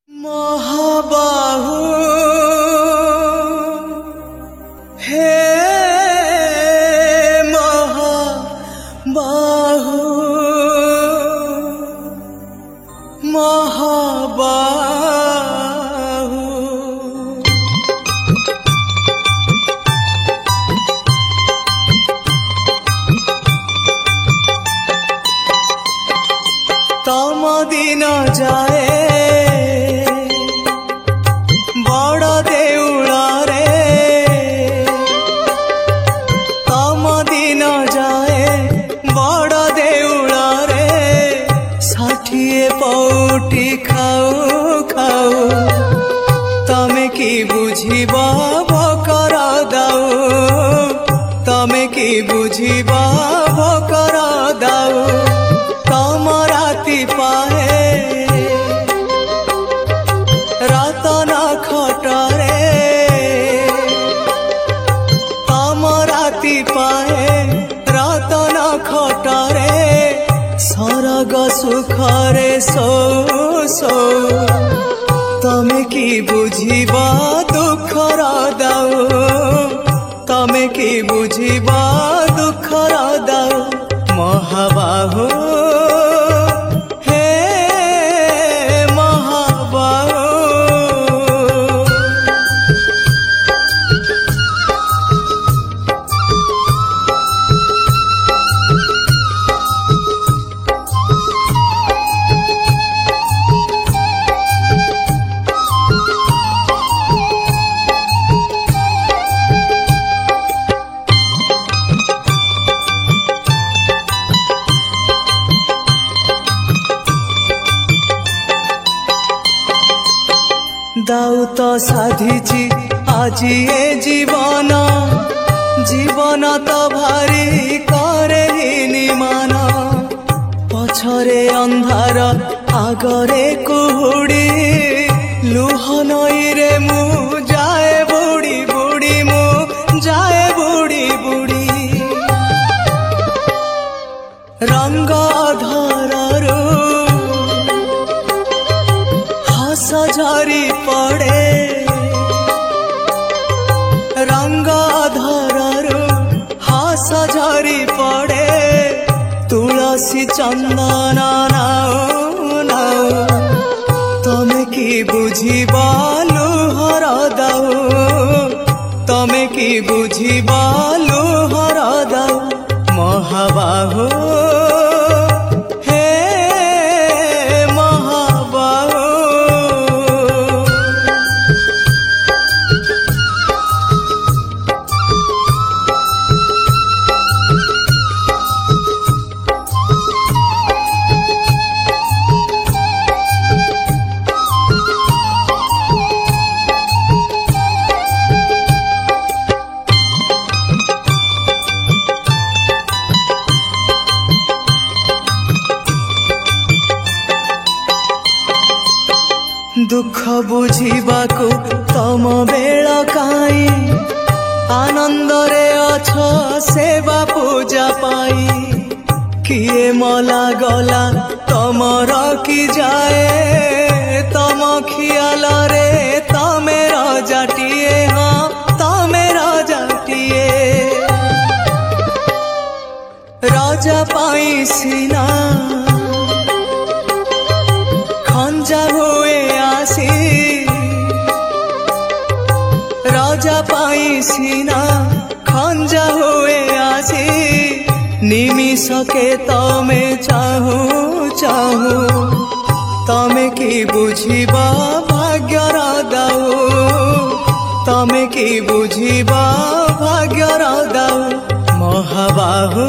महाबाहु हे महाबाहु महाबाहु तम दिन जाए बड़ देउळरे तम दिन जाए बड़ देउळरे 60 पौटी खाऊ खाऊ तमे की बुझिबा भकर दाऊ तमे की बुझिबा भकर दाऊ तम राति पाए रतन खटरे तम राति पाए रतन खटरे सरग सुखरे सो सो तमे की बुझिबा दुखर दाऊ तमे की बुझिबा दुखर दाऊ महाबाहु दाऊ तो साधिची आजी ए जीवन जीवन तो भारी करे निमान पछरे अंधार आगरे कुहुड़ी लुह नई रे मु जाए बुड़ी बुड़ी मु जाए बुड़ी बुड़ी रंग धररू हस झरी पड़े रंग धररू हस झरी पड़े तुलसी चंदन नाऊ नाऊ तमे की बुझिबा लुहर दाऊ तमे की बुझिबा लुहर दाऊ महाबाहु दुख बुझिबाकू तम बेल काई आनंद रे अछ सेवा पूजा पाई किए मला गला तम रखी जाए तम खियाल रे तमे रजाटिए हाँ तमे रजाटिए राजा पाई सीना खंजा हुए आसी राजा पाई सीना खंजा हुए आसी निमिषके तमे चाहू चाहू तमे की बुझिबा भाग्यर दाऊ तमे की बुझिबा भाग्यर दाऊ महाबाहु।